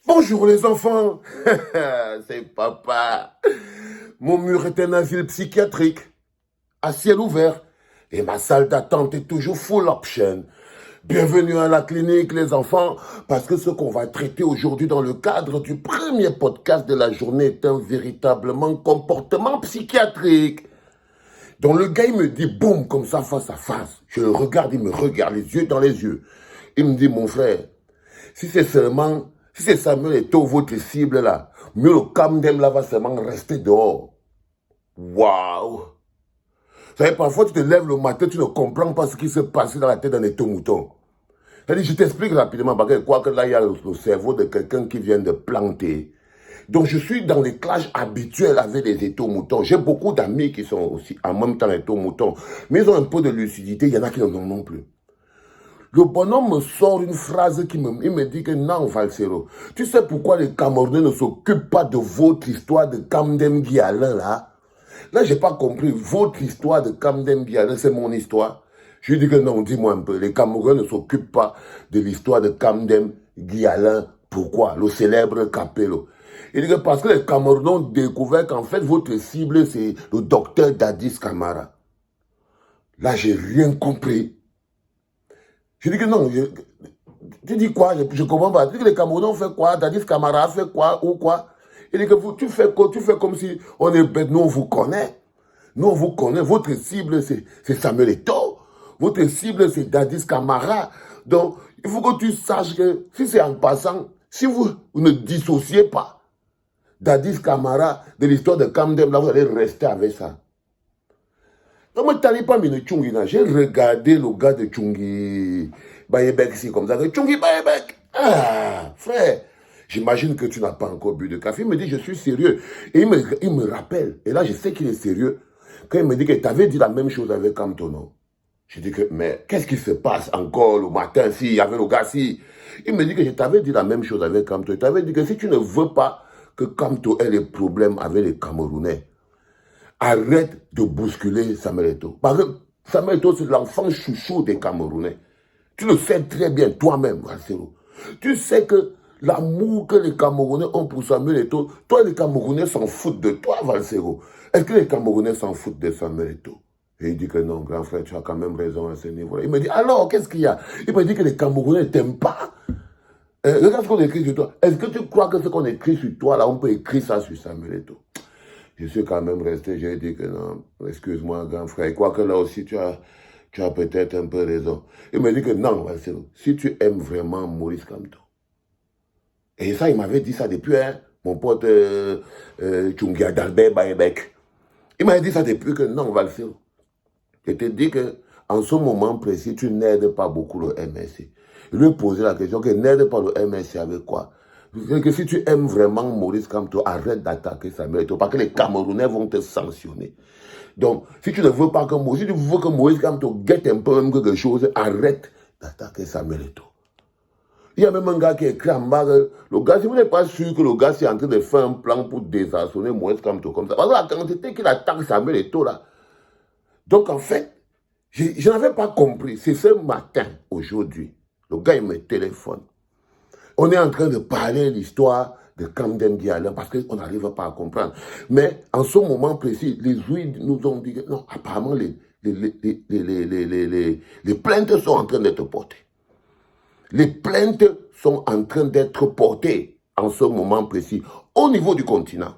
Bonjour les enfants, c'est papa. Mon mur est un asile psychiatrique, à ciel ouvert, et ma salle d'attente est toujours full option. Bienvenue à la clinique les enfants, parce que ce qu'on va traiter aujourd'hui dans le cadre du premier podcast de la journée est un véritablement comportement psychiatrique. Donc le gars il me dit boum comme ça face à face. Je le regarde, il me regarde les yeux dans les yeux. Il me dit mon frère, si c'est Samuel Eto'o, votre cible là, mieux le Camden là va seulement rester dehors. Waouh! Vous savez, parfois tu te lèves le matin, tu ne comprends pas ce qui se passe dans la tête d'un Eto'o-mouton. Je t'explique rapidement, parce que quoi que là, il y a le cerveau de quelqu'un qui vient de planter. Donc je suis dans les clashs habituels avec les Eto'o-moutons. J'ai beaucoup d'amis qui sont aussi en même temps Eto'o-moutons, mais ils ont un peu de lucidité, il y en a qui n'en ont non plus. Le bonhomme me sort une phrase il me dit que non, Valsero, tu sais pourquoi les Camerounais ne s'occupent pas de votre histoire de Kamdem Guialin là? Là, j'ai pas compris. Votre histoire de Kamdem Guialin, c'est mon histoire. Je lui dis que non, dis-moi un peu. Les Camerounais ne s'occupent pas de l'histoire de Kamdem Guialin. Pourquoi? Le célèbre Capello. Il dit que parce que les Camerounais ont découvert qu'en fait, votre cible, c'est le docteur Dadis Camara. Là, j'ai rien compris. Je dis que non, tu dis quoi? Je comprends pas. Tu dis que les Camerounais ont fait quoi? Dadis Camara a fait quoi? Ou quoi? Il dit que tu fais comme si on est bête. Nous, on vous connaît. Nous, on vous connaît. Votre cible, c'est Samuel Eto'o. Votre cible, c'est Dadis Camara. Donc, il faut que tu saches que si c'est en passant, si vous ne dissociez pas Dadis Camara de l'histoire de Kamdem, là, vous allez rester avec ça. Donc, moi, je pas mis le Tchungi. J'ai regardé le gars de Tchungi Bayebek, c'est comme ça. Tchungi Bayebek. Ah, frère, j'imagine que tu n'as pas encore bu de café. Il me dit, je suis sérieux. Et il me rappelle. Et là, je sais qu'il est sérieux. Quand il me dit que tu avais dit la même chose avec Kamtono. Je dis que, mais qu'est-ce qui se passe encore le matin s'il y avait le gars si? Il me dit que je t'avais dit la même chose avec Kamto. Je t'avais dit que si tu ne veux pas que Kamto ait des problèmes avec les Camerounais, arrête de bousculer Samuel Eto'o. Parce que Samuel Eto'o, c'est l'enfant chouchou des Camerounais. Tu le sais très bien, toi-même, Valsero. Tu sais que l'amour que les Camerounais ont pour Samuel Eto'o, toi, les Camerounais s'en foutent de toi, Valsero. Est-ce que les Camerounais s'en foutent de Samuel Eto'o? Et il dit que non, grand frère, tu as quand même raison à ce niveau-là. Il me dit, alors, qu'est-ce qu'il y a? Il me dit que les Camerounais ne t'aiment pas. Regarde ce qu'on écrit sur toi. Est-ce que tu crois que ce qu'on écrit sur toi, là, on peut écrire ça sur Samuel Eto'o? Je suis quand même resté, j'ai dit que non, excuse-moi, grand frère. Quoique là aussi, tu as peut-être un peu raison. Il me dit que non, Marcelo, si tu aimes vraiment Maurice Kamto. Et ça, il m'avait dit ça depuis, hein, mon pote Tchungia d'Albert Baebek. Il m'avait dit ça depuis que non, Valsero. Je te dis que en ce moment précis, tu n'aides pas beaucoup le MSC. Je lui ai posé la question que n'aide pas le MSC avec quoi? Que si tu aimes vraiment Maurice Kamto, arrête d'attaquer Samuel Eto'o parce que les Camerounais vont te sanctionner. Donc, si tu ne veux pas que Maurice, si tu veux que Maurice Kamto guette un peu même quelque chose, arrête d'attaquer Samuel Eto'o. Il y a même un gars qui écrit en bas, le gars, si vous n'êtes pas sûr que le gars est en train de faire un plan pour désarçonner Maurice Kamto comme ça, parce que la quantité qu'il attaque Samuel Eto'o là. Donc, en fait, je n'avais pas compris. C'est ce matin, aujourd'hui, le gars, il me téléphone. On est en train de parler de l'histoire de Kamdem Guialin parce qu'on n'arrive pas à comprendre. Mais en ce moment précis, les Ouïdes nous ont dit que non, apparemment, les plaintes sont en train d'être portées. Les plaintes sont en train d'être portées en ce moment précis au niveau du continent.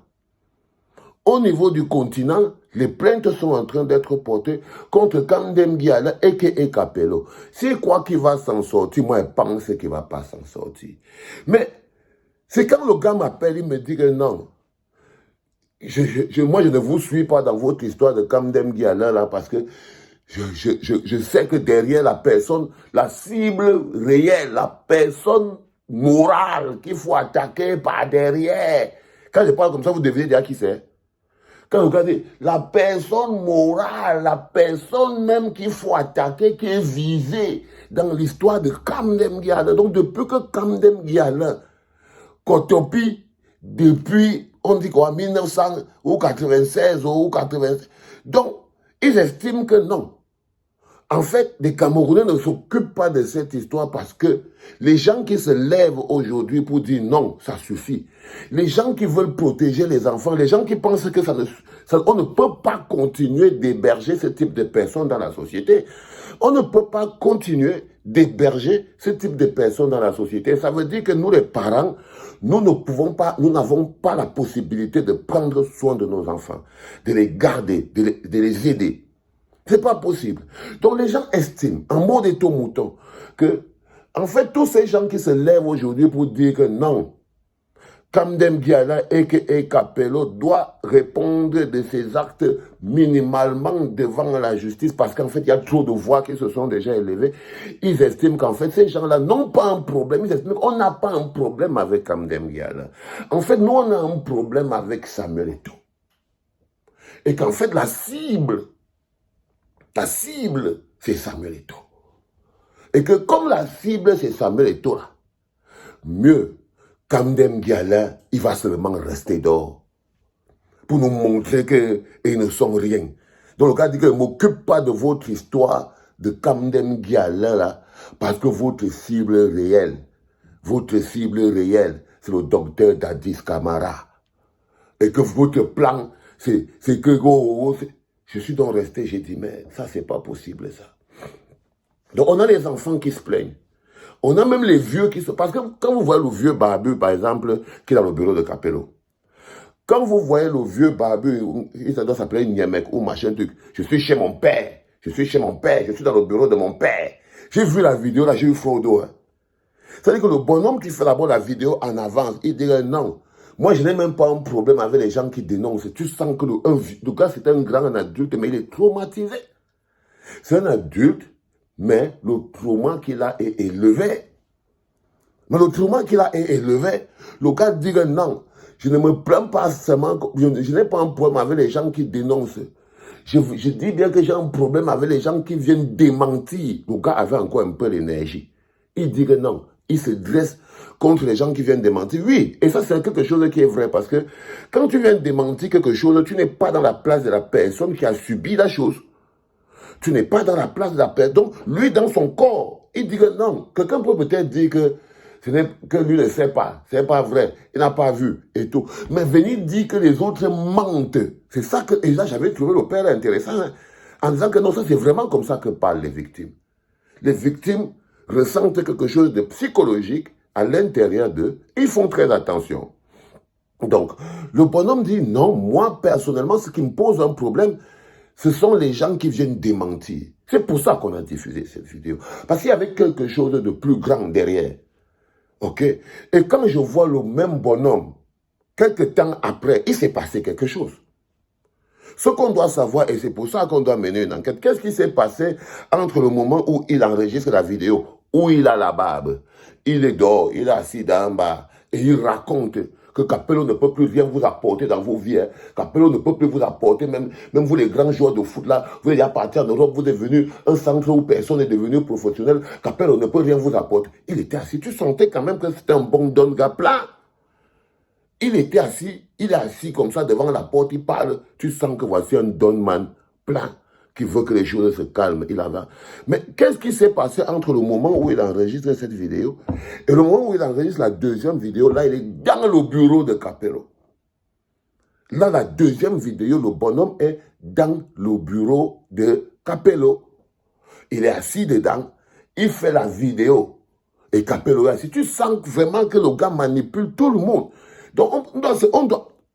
Au niveau du continent, les plaintes sont en train d'être portées contre Kamdem Guialin et Capello. C'est quoi qui va s'en sortir? Moi, je pense qu'il ne va pas s'en sortir. Mais c'est quand le gars m'appelle, il me dit que non. Moi, je ne vous suis pas dans votre histoire de Kamdem Guialin là parce que je sais que derrière la personne, la cible réelle, la personne morale qu'il faut attaquer par derrière. Quand je parle comme ça, vous devez dire qui c'est. Quand vous regardez, la personne morale, la personne même qu'il faut attaquer, qui est visée dans l'histoire de Kamdem Guialin. Donc, depuis que Kamdem Guialin cotopie, depuis, on dit quoi, 1900 ou 96 ou 87. Donc, ils estiment que non. En fait, les Camerounais ne s'occupent pas de cette histoire parce que les gens qui se lèvent aujourd'hui pour dire non, ça suffit. Les gens qui veulent protéger les enfants, les gens qui pensent que on ne peut pas continuer d'héberger ce type de personnes dans la société. On ne peut pas continuer d'héberger ce type de personnes dans la société. Ça veut dire que nous, les parents, nous n'avons pas la possibilité de prendre soin de nos enfants, de les garder, de les aider. C'est pas possible. Donc les gens estiment, en mot de tout mouton, que, en fait, tous ces gens qui se lèvent aujourd'hui pour dire que non, Kamdem Diala et Capello doit répondre de ses actes minimalement devant la justice parce qu'en fait, il y a trop de voix qui se sont déjà élevées. Ils estiment qu'en fait, ces gens-là n'ont pas un problème. Ils estiment qu'on n'a pas un problème avec Kamdem Diala. En fait, nous, on a un problème avec Samuel Eto'o. Et qu'en fait, la cible, c'est Samuel Eto'o. Et que comme la cible, c'est Samuel Eto'o, là, mieux, Kamdem Diala, il va seulement rester dehors pour nous montrer qu'ils ne sont rien. Donc le gars dit que ne m'occupe pas de votre histoire de Kamdem Diala, là, parce que votre cible réelle, c'est le docteur Dadis Camara. Et que votre plan, c'est que... Je suis donc resté, j'ai dit, mais ça, c'est pas possible, ça. Donc, on a les enfants qui se plaignent. On a même les vieux qui se... Parce que quand vous voyez le vieux barbu, par exemple, qui est dans le bureau de Capello, quand vous voyez le vieux barbu, il doit s'appeler Niemek ou machin truc, je suis chez mon père, je suis dans le bureau de mon père. J'ai vu la vidéo, là, j'ai eu Frodo. Hein. C'est-à-dire que le bonhomme qui fait d'abord la vidéo en avance, il dirait non. Moi, je n'ai même pas un problème avec les gens qui dénoncent. Tu sens que le gars, c'est un grand adulte, mais il est traumatisé. C'est un adulte, mais le trauma qu'il a est élevé. Mais le trauma qu'il a est élevé. Le gars dit que non, je ne me plains pas seulement, je n'ai pas un problème avec les gens qui dénoncent. Je dis bien que j'ai un problème avec les gens qui viennent démentir. Le gars avait encore un peu d'énergie. Il dit que non, il se dresse contre les gens qui viennent démentir. Oui, et ça c'est quelque chose qui est vrai parce que quand tu viens démentir quelque chose, tu n'es pas dans la place de la personne qui a subi la chose. Tu n'es pas dans la place de la personne. Donc, lui, dans son corps, il dit que non. Quelqu'un peut peut-être dire que lui ne sait pas. C'est pas vrai. Il n'a pas vu et tout. Mais venir dire que les autres mentent, c'est ça que, et là, j'avais trouvé le père intéressant, hein, en disant que non, ça c'est vraiment comme ça que parlent les victimes. Les victimes ressentent quelque chose de psychologique à l'intérieur d'eux. Ils font très attention. Donc, le bonhomme dit non, moi, personnellement, ce qui me pose un problème, ce sont les gens qui viennent démentir. C'est pour ça qu'on a diffusé cette vidéo. Parce qu'il y avait quelque chose de plus grand derrière. OK? Et quand je vois le même bonhomme, quelques temps après, il s'est passé quelque chose. Ce qu'on doit savoir, et c'est pour ça qu'on doit mener une enquête, qu'est-ce qui s'est passé entre le moment où il enregistre la vidéo, où il a la barbe, il est dehors, il est assis d'en bas, et il raconte que Capello ne peut plus rien vous apporter dans vos vies. Hein. Capello ne peut plus vous apporter, même vous les grands joueurs de foot là, vous êtes parti en Europe, vous êtes devenu un centre où personne n'est devenu professionnel. Capello ne peut rien vous apporter. Il était assis, tu sentais quand même que c'était un bon don gars plat. Il était assis, il est assis comme ça devant la porte, il parle, tu sens que voici un don man plein qui veut que les choses se calment. Il avait... Mais qu'est-ce qui s'est passé entre le moment où il enregistre cette vidéo et le moment où il enregistre la deuxième vidéo? Là, il est dans le bureau de Capello. Là, la deuxième vidéo, le bonhomme est dans le bureau de Capello. Il est assis dedans, il fait la vidéo. Et Capello est assis. Tu sens vraiment que le gars manipule tout le monde. Donc,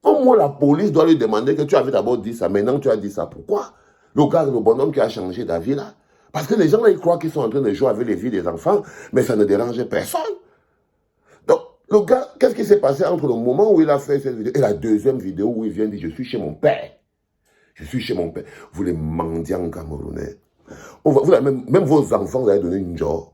au moins la police doit lui demander que tu avais d'abord dit ça. Maintenant, tu as dit ça. Pourquoi? Le gars, le bonhomme qui a changé d'avis là. Parce que les gens là, ils croient qu'ils sont en train de jouer avec les vies des enfants, mais ça ne dérange personne. Donc, le gars, qu'est-ce qui s'est passé entre le moment où il a fait cette vidéo et la deuxième vidéo où il vient dire « Je suis chez mon père ». Je suis chez mon père. Vous les mendiants camerounais. Même vos enfants, vous allez donner une joie.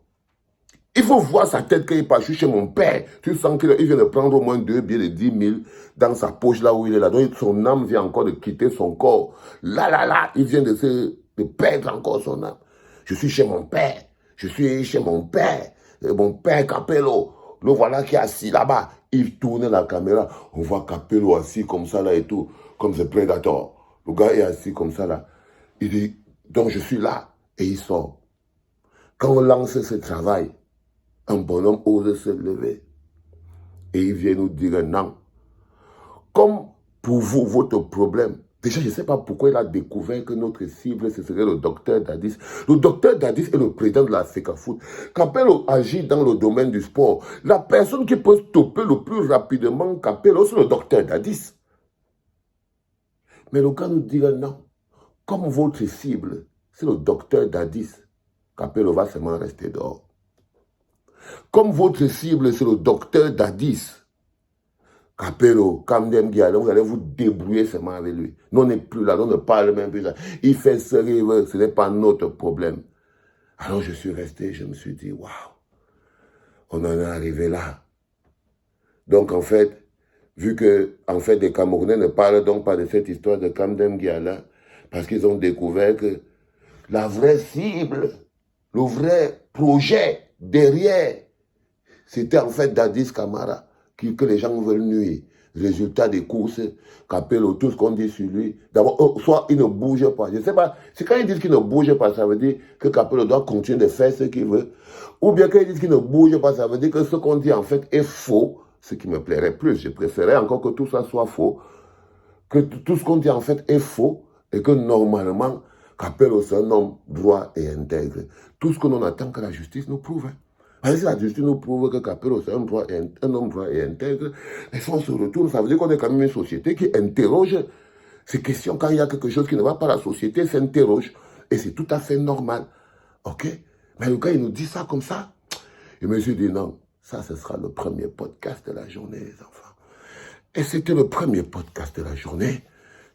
Il faut voir sa tête quand il passe. Je suis chez mon père. Tu sens qu'il vient de prendre au moins 2 billets de 10 000 dans sa poche là où il est là. Donc son âme vient encore de quitter son corps. Là, il vient de perdre encore son âme. Je suis chez mon père. Je suis chez mon père. Mon père Capello. Le voilà qui est assis là-bas. Il tourne la caméra. On voit Capello assis comme ça là et tout. Comme ce Predator. Le gars est assis comme ça là. Il dit, donc je suis là. et il sort. Quand on lance ce travail, un bonhomme ose se lever. Et il vient nous dire non. Comme pour vous, votre problème, déjà, je ne sais pas pourquoi il a découvert que notre cible, ce serait le docteur Dadis. Le docteur Dadis est le président de la FECAFOOT. Capello agit dans le domaine du sport. La personne qui peut stopper le plus rapidement Capello, c'est le docteur Dadis. Mais le gars nous dit non. Comme votre cible, c'est le docteur Dadis, Capello va seulement rester dehors. Comme votre cible, c'est le docteur Dadis, Capello, Kamdem Guiadon, vous allez vous débrouiller seulement avec lui. Nous, on n'est plus là, on ne parle même plus là. Il fait ce qu'il veut, ce n'est pas notre problème. Alors je suis resté, je me suis dit, waouh, on en est arrivé là. Donc en fait, vu que en fait, les Camerounais ne parlent donc pas de cette histoire de Kamdem Guiala, parce qu'ils ont découvert que la vraie cible, le vrai projet derrière, c'était en fait Dadis Camara, que les gens veulent nuire. Résultat des courses, Capello, tout ce qu'on dit sur lui. D'abord, soit il ne bouge pas. Je ne sais pas, c'est quand ils disent qu'il ne bouge pas, ça veut dire que Capello doit continuer de faire ce qu'il veut. Ou bien quand ils disent qu'il ne bouge pas, ça veut dire que ce qu'on dit en fait est faux, ce qui me plairait plus. Je préférerais encore que tout ça soit faux, que tout ce qu'on dit en fait est faux, et que normalement, Capello c'est un homme droit et intègre. Tout ce que l'on attend que la justice nous prouve. Si la justice nous prouve que Capello c'est un homme droit et intègre, et si on se retourne, ça veut dire qu'on est quand même une société qui interroge ces questions. Quand il y a quelque chose qui ne va pas, la société s'interroge. Et c'est tout à fait normal. Ok? Mais le gars, il nous dit ça comme ça. Je me suis dit non, ça, ce sera le premier podcast de la journée, les enfants. Et c'était le premier podcast de la journée.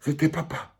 C'était papa.